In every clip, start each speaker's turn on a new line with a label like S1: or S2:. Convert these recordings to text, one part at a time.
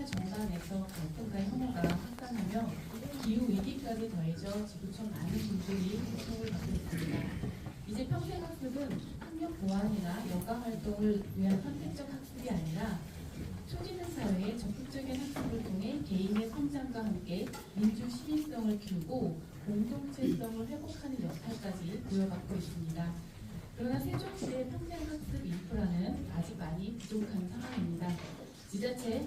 S1: 전반에서 갈등과 혐오가 확산하며 기후 위기까지 더해져 지구촌 많은 분들이 고통을 받고 있습니다. 이제 평생학습은 학력 보완이나 여가 활동을 위한 선택적 학습이 아니라 초지능 사회의 적극적인 학습을 통해 개인의 성장과 함께 민주 시민성을 키우고 공동체성을 회복하는 역할까지 부여받고 있습니다. 그러나 세종시의 평생학습 인프라는 아직 많이 부족한 상황입니다. 지자체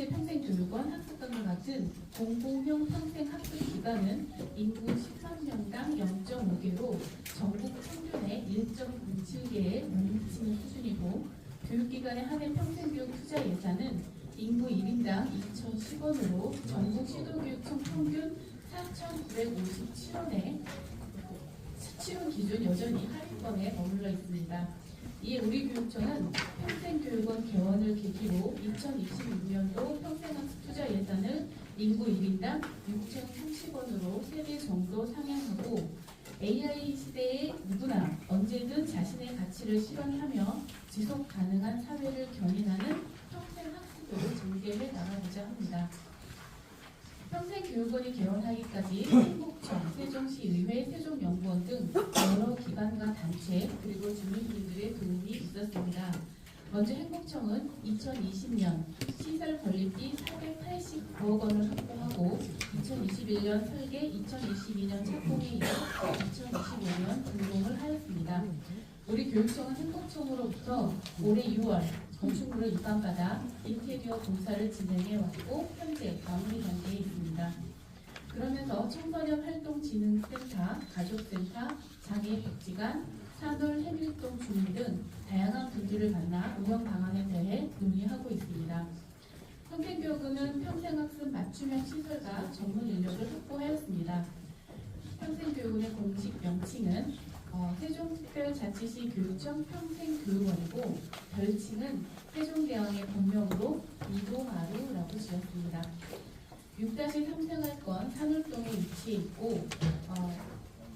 S1: 평생교육원 학습관과 같은 공공형 평생학습 기관은 인구 10만 명당 0.5개로 전국 평균의 1.07개에 못 미치는 수준이고, 교육기관의 한해 평생교육 투자 예산은 인구 1인당 2,010원으로 전국 시도교육청 평균 4,957원에 치료 기준 여전히 하위권에 머물러 있습니다. 이에 우리 교육청은 평생교육원 개원을 계기로 2026년도 평생학습 투자 예산을 인구 1인당 6,030원으로 3배 정도 상향하고, AI 시대에 누구나 언제든 자신의 가치를 실현하며 지속 가능한 사회를 견인하는 평생학습으로 전개해 나가고자 합니다. 평생교육원이 개원하기까지 행복청, 세종시의회, 세종연구원 등 여러 기관과 단체 그리고 주민분들의 도움이 있었습니다. 먼저 행복청은 2020년 시설 건립비 489억 원을 확보하고 2021년 설계, 2022년 착공에 이어 2025년 준공을 하였습니다. 우리 교육청은 행복청으로부터 올해 6월 건축물을 입안받아 인테리어 공사를 진행해 왔고 현재 마무리 단계에 있습니다. 그러면서 청소년 활동진흥센터, 가족센터, 장애복지관, 산울 해밀동 주민 등 다양한 분들을 만나 운영 방안에 대해 논의하고 있습니다. 평생교육원은 평생학습 맞춤형 시설과 전문 인력을 확보하였습니다. 평생교육원의 공식 명칭은 세종특별자치시 교육청 평생교육원이고, 별칭은 세종대왕의 본명으로 이도하루라고 지었습니다. 6-3생활권 산울동에 위치해 있고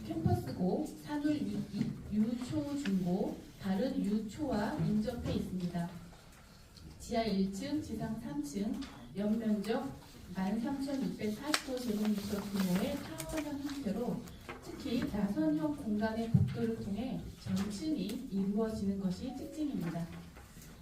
S1: 캠퍼스고 산울 유초중고, 다른 유초와 인접해 있습니다. 지하 1층, 지상 3층, 연면적 13,645제곱미터 규모의 타워형 형태로 특히 나선형 공간의 복도를 통해 전층이 이루어지는 것이 특징입니다.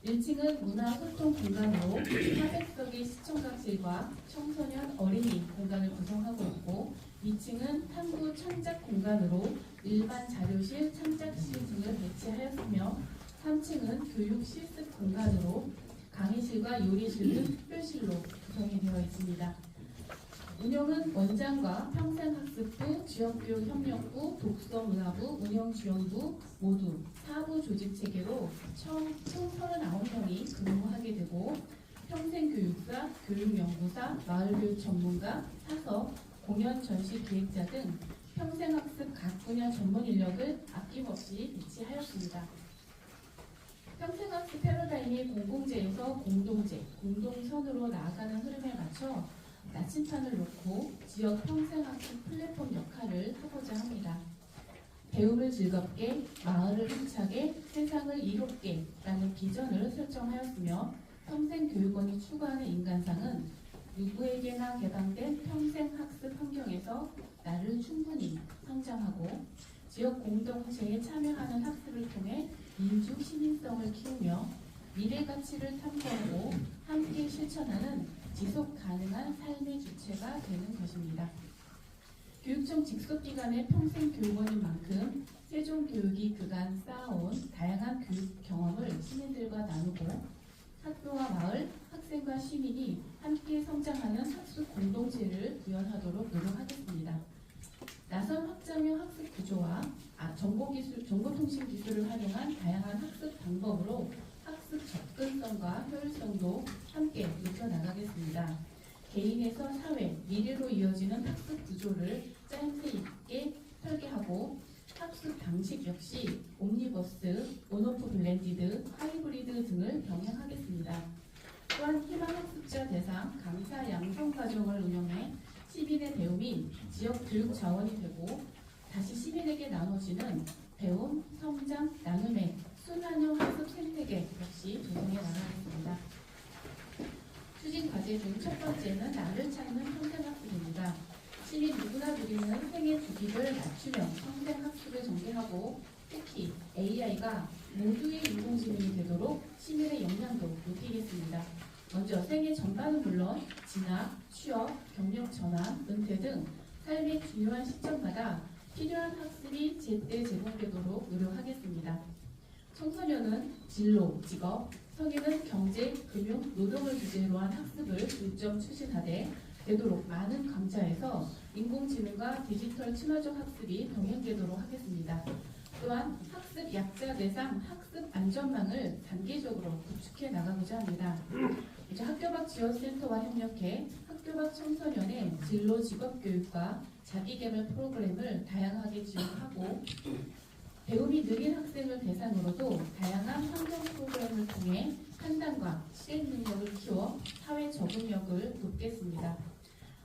S1: 1층은 문화소통 공간으로 400석의 시청각실과 청소년 어린이 공간을 구성하고 있고, 2층은 탐구 창작 공간으로 일반 자료실, 창작실 등을 배치하였으며, 3층은 교육 실습 공간으로 강의실과 요리실 등 특별실로 구성이 되어 있습니다. 운영은 원장과 평생학습부, 지역교육협력부, 독서문화부, 운영지원부 모두 4부 조직체계로 총 39명이 근무하게 되고, 평생교육사, 교육연구사, 마을교육 전문가, 사서, 공연 전시 기획자 등 평생학습 각 분야 전문 인력을 아낌없이 배치하였습니다. 평생학습 패러다임이 공공재에서 공동재, 공동선으로 나아가는 흐름에 맞춰 나침판을 놓고 지역 평생학습 플랫폼 역할을 하고자 합니다. 배움을 즐겁게, 마을을 힘차게, 세상을 이롭게 라는 비전을 설정하였으며, 평생교육원이 추구하는 인간상은 누구에게나 개방된 평생학습 환경에서 나를 충분히 성장하고 지역 공동체에 참여하는 학습을 통해 민주 시민성을 키우며 미래 가치를 탐구하고 함께 실천하는 지속 가능한 삶의 주체가 되는 것입니다. 교육청 직속기관의 평생교육원인 만큼 세종교육이 그간 쌓아온 다양한 교육 경험을 시민들과 나누고 학교와 마을, 학생과 시민이 함께 성장하는 학습 공동체를 구현하도록 노력하겠습니다. 나선 확장형 학습 구조와 정보통신 기술을 활용한 다양한 학습 방법으로 학습 접근성과 효율성도 함께 높여나가겠습니다. 개인에서 사회, 미래로 이어지는 학습 구조를 짜임새 있게 설계하고, 학습 방식 역시 옴니버스, 온오프 블렌디드, 하이브리드 등을 병행하겠습니다. 또한 희망학습자 대상 강사 양성 과정을 운영해 시민의 배움이 지역 교육 자원이 되고, 다시 시민에게 나눠지는 배움, 성장, 나눔의 순환형 학습 생태계 역시 조성해 나가겠습니다. 추진 과제 기별 맞춤형 평생학습을 전개하고 특히 AI가 모두의 인공지능이 되도록 시민의 역량도 높이겠습니다. 먼저 생애 전반은 물론 진학, 취업, 경력 전환, 은퇴 등 삶의 중요한 시점마다 필요한 학습이 제때 제공되도록 노력하겠습니다. 청소년은 진로, 직업, 성인은 경제, 금융, 노동을 주제로 한 학습을 중점 추진하되 되도록 많은 강좌에서 인공지능과 디지털 친화적 학습이 병행되도록 하겠습니다. 또한 학습 약자 대상 학습 안전망을 단계적으로 구축해 나가고자 합니다. 이제 학교 밖 지원센터와 협력해 학교 밖 청소년의 진로 직업 교육과 자기개발 프로그램을 다양하게 지원하고 배움이 느린 학생을 대상으로도 다양한 환경 프로그램을 통해 판단과 실행 능력을 키워 사회 적응력을 돕겠습니다.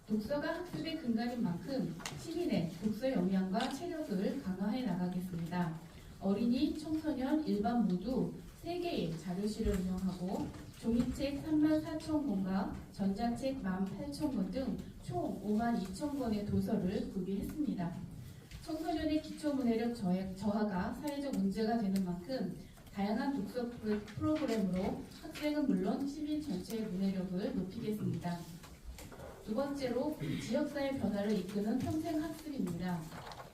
S1: 독서가 학습의 근간인 만큼 시민의 독서 역량과 체력을 강화해 나가겠습니다. 어린이, 청소년, 일반 모두 3개의 자료실을 운영하고 종이책 34,000권과 전자책 18,000권 등 총 52,000권의 도서를 구비했습니다. 청소년의 기초문해력 저하가 사회적 문제가 되는 만큼 다양한 독서 프로그램으로 학생은 물론 시민 전체의 문해력을 높이겠습니다. 두 번째로 지역사회 변화를 이끄는 평생학습입니다.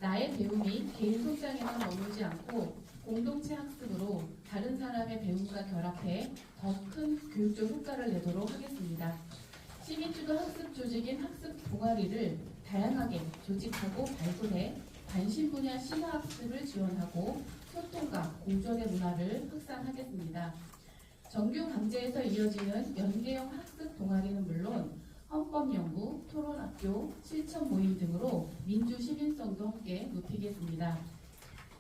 S1: 나의 배움이 개인 성장에만 머물지 않고 공동체 학습으로 다른 사람의 배움과 결합해 더 큰 교육적 효과를 내도록 하겠습니다. 시민주도 학습 조직인 학습 동아리를 다양하게 조직하고 발굴해 관심 분야 심화학습을 지원하고 소통과 공존의 문화를 확산하겠습니다. 정규 강좌에서 이어지는 연계형 학습 동아리는 물론 헌법연구, 토론학교, 실천 모임 등으로 민주 시민성도 함께 높이겠습니다.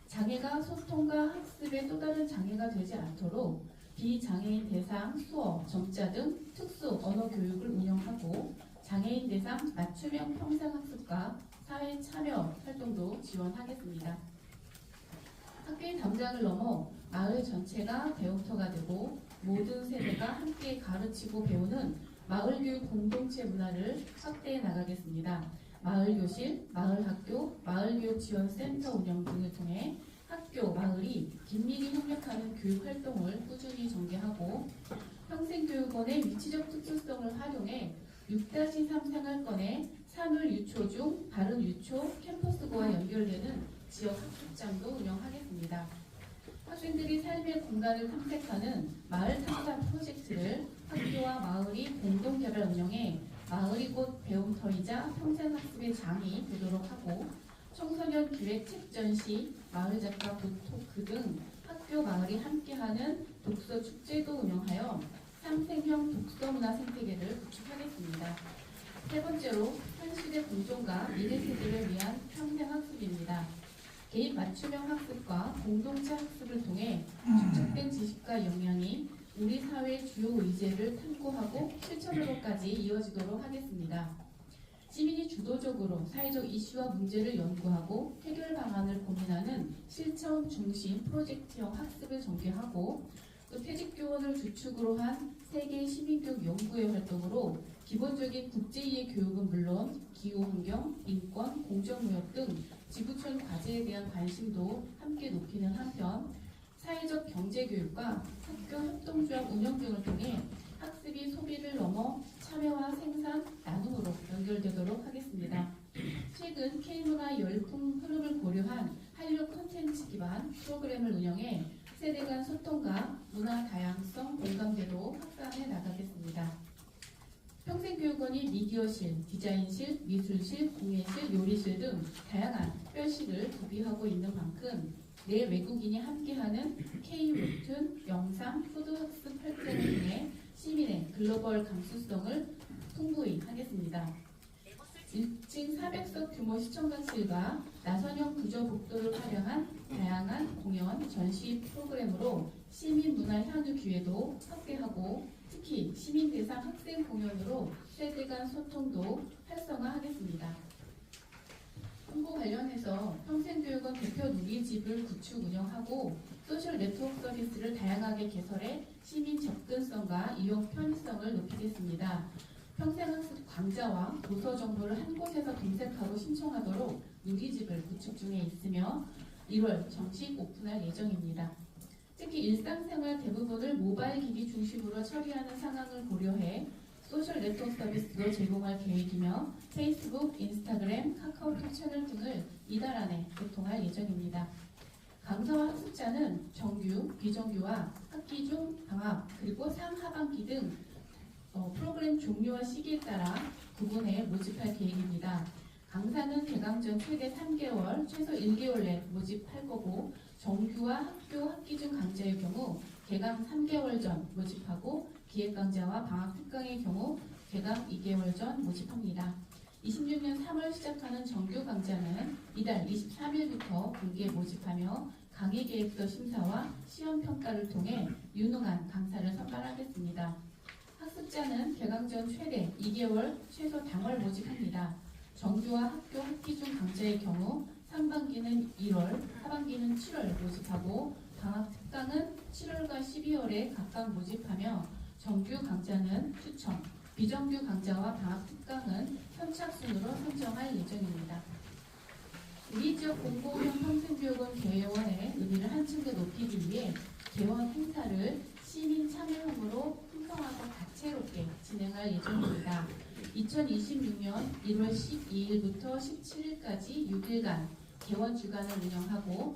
S1: 장애가 소통과 학습의 또 다른 장애가 되지 않도록 비장애인 대상 수어, 점자 등 특수 언어 교육을 운영하고 장애인 대상 맞춤형 평생학습과 사회 참여 활동도 지원하겠습니다. 학교의 담장을 넘어 마을 전체가 배움터가 되고 모든 세대가 함께 가르치고 배우는 마을교육 공동체 문화를 확대해 나가겠습니다. 마을교실, 마을학교, 마을교육지원센터 운영 등을 통해 학교, 마을이 긴밀히 협력하는 교육활동을 꾸준히 전개하고 평생교육원의 위치적 특수성을 활용해 6-3 생활권의 산울 유초 중 바른 유초 캠퍼스고와 연결되는 지역 학습장도 운영하겠습니다. 학생들이 삶의 공간을 탐색하는 마을 탐사 프로젝트를 학교와 마을이 공동 개발 운영해 마을이 곧 배움터이자 평생학습의 장이 되도록 하고 청소년 기획 책 전시, 마을 작가 북토크 등 학교 마을이 함께하는 독서 축제도 운영하여 상생형 독서문화 생태계를 구축하겠습니다. 세 번째로 현실의 공존과 미래 세대를 위한 평생학습입니다. 개인 맞춤형 학습과 공동체 학습을 통해 축적된 지식과 역량이 우리 사회의 주요 의제를 탐구하고 실천으로까지 이어지도록 하겠습니다. 시민이 주도적으로 사회적 이슈와 문제를 연구하고 해결 방안을 고민하는 실천 중심 프로젝트형 학습을 전개하고 또 퇴직교원을 주축으로 한 세계 시민교육 연구회 활동으로 기본적인 국제이해 교육은 물론 기후환경, 인권, 공정무역 등 지구촌 과제에 대한 관심도 함께 높이는 한편 사회적 경제교육과 학교 협동조합 운영 등을 통해 학습이 소비를 넘어 참여와 생산, 나눔으로 연결되도록 하겠습니다. 최근 K문화 열풍 흐름을 고려한 한류 콘텐츠 기반 프로그램을 운영해 세대 간 소통과 문화 다양성 공감대도 확산해 나가겠습니다. 평생교육원이 미디어실, 디자인실, 미술실, 공예실, 요리실 등 다양한 특별실을 구비하고 있는 만큼 내 외국인이 함께하는 K-웹툰, 영상, 푸드 학습 활동을 통해 시민의 글로벌 감수성을 풍부히 하겠습니다. 1층 400석 규모 시청각실과 나선형 구조 복도를 활용한 다양한 공연, 전시 프로그램으로 시민 문화 향유 기회도 확대하고 특히 시민 대상 학생 공연으로 세대 간 소통도 활성화하겠습니다. 홍보 관련해서 평생교육원 대표 누리집을 구축 운영하고 소셜 네트워크 서비스를 다양하게 개설해 시민 접근성과 이용 편의성을 높이겠습니다. 평생학습 강좌와 도서 정보를 한 곳에서 검색하고 신청하도록 누리집을 구축 중에 있으며 1월 정식 오픈할 예정입니다. 특히 일상생활 대부분을 모바일 기기 중심으로 처리하는 상황을 고려해 소셜 네트워크 서비스도 제공할 계획이며 페이스북, 인스타그램, 카카오톡 채널 등을 이달 안에 개통할 예정입니다. 강사와 학습자는 정규, 비정규와 학기 중 방학, 그리고 상하반기 등 프로그램 종류와 시기에 따라 구분해 모집할 계획입니다. 강사는 개강 전 최대 3개월, 최소 1개월 내 모집할 거고 정규와 학교 학기 중 강좌의 경우 개강 3개월 전 모집하고 기획 강좌와 방학 특강의 경우 개강 2개월 전 모집합니다. 26년 3월 시작하는 정규 강좌는 이달 23일부터 공개 모집하며 강의 계획서 심사와 시험 평가를 통해 유능한 강사를 선발하겠습니다. 학습자는 개강 전 최대 2개월, 최소 당월 모집합니다. 정규와 학교 학기 중 강좌의 경우 상반기는 1월, 하반기는 7월 모집하고 방학 특강은 7월과 12월에 각각 모집하며 정규 강좌는 추천, 비정규 강좌와 방학 특강은 선착순으로 선정할 예정입니다. 우리 지역 공공형 평생교육원 개원의 의미를 한층 더 높이기 위해 개원 행사를 시민 참여형으로 풍성하고 다채롭게 진행할 예정입니다. 2026년 1월 12일부터 17일까지 6일간 개원 주간을 운영하고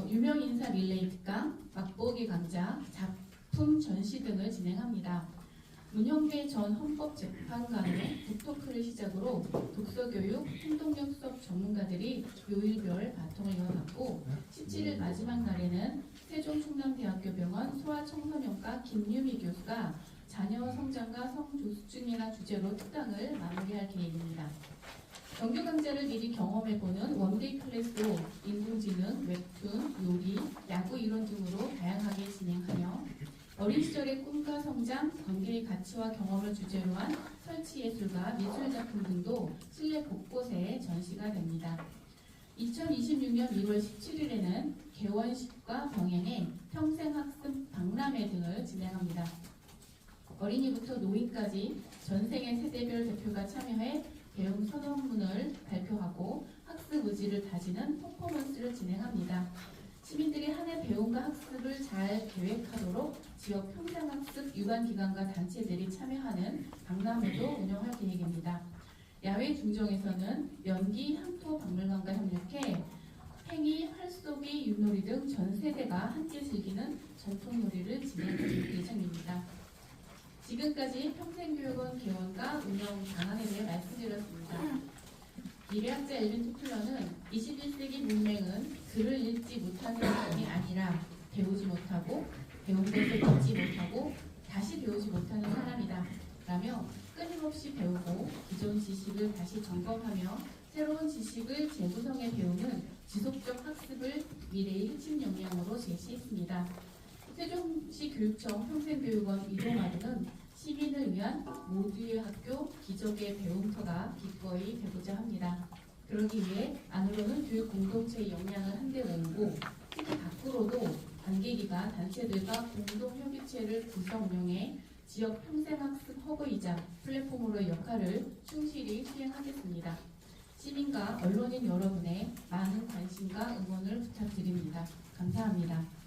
S1: 유명 인사 릴레이 특강, 맛보기 강좌, 작품 전시 등을 진행합니다. 문형배 전 헌법재판관의 북토크를 시작으로 독서교육, 행동력 수업 전문가들이 요일별 바통을 이어갔고 17일 마지막 날에는 세종 충남대학교 병원 소아청소년과 김유미 교수가 자녀 성장과 성조숙증이나 주제로 특강을 마무리할 계획입니다. 정규 강좌를 미리 경험해보는 원데이 클래스로 인공지능, 웹툰, 요리, 야구 이론 등으로 다양하게 진행하며 어린 시절의 꿈과 성장, 관계의 가치와 경험을 주제로 한 설치예술과 미술작품 등도 실내 곳곳에 전시가 됩니다. 2026년 1월 17일에는 개원식과 병행해 평생학습 박람회 등을 진행합니다. 어린이부터 노인까지 전생의 세대별 대표가 참여해 배움 선언문을 발표하고 학습 의지를 다지는 퍼포먼스를 진행합니다. 시민들이 한 해 배움과 학습을 잘 계획하도록 지역 평생학습 유관기관과 단체들이 참여하는 박람회도 운영할 계획입니다. 야외 중정에서는 연기 향토 박물관과 협력해 팽이, 활쏘기, 윷놀이 등 전 세대가 함께 즐기는 전통놀이를 진행할 예정입니다. 지금까지 평생교육원 개원과 운영 방안에 대해 말씀드렸습니다. 미래학자 엘빈 토플러는 21세기 문맹은 글을 읽지 못하는 사람이 아니라 배우지 못하고 배운 것을 읽지 못하고 다시 배우지 못하는 사람이다 라며 끊임없이 배우고 기존 지식을 다시 점검하며 새로운 지식을 재구성해 배우는 지속적 학습을 미래의 핵심 역량으로 제시했습니다. 세종시 교육청 평생교육원 이동하루는 시민을 위한 모두의 학교, 기적의 배움터가 기꺼이 되고자 합니다. 그러기 위해 안으로는 교육 공동체의 역량을 한데 모으고 특히 밖으로도 관계기관, 단체들과 공동협의체를 구성 운영해 지역 평생학습 허브이자 플랫폼으로의 역할을 충실히 수행하겠습니다. 시민과 언론인 여러분의 많은 관심과 응원을 부탁드립니다. 감사합니다.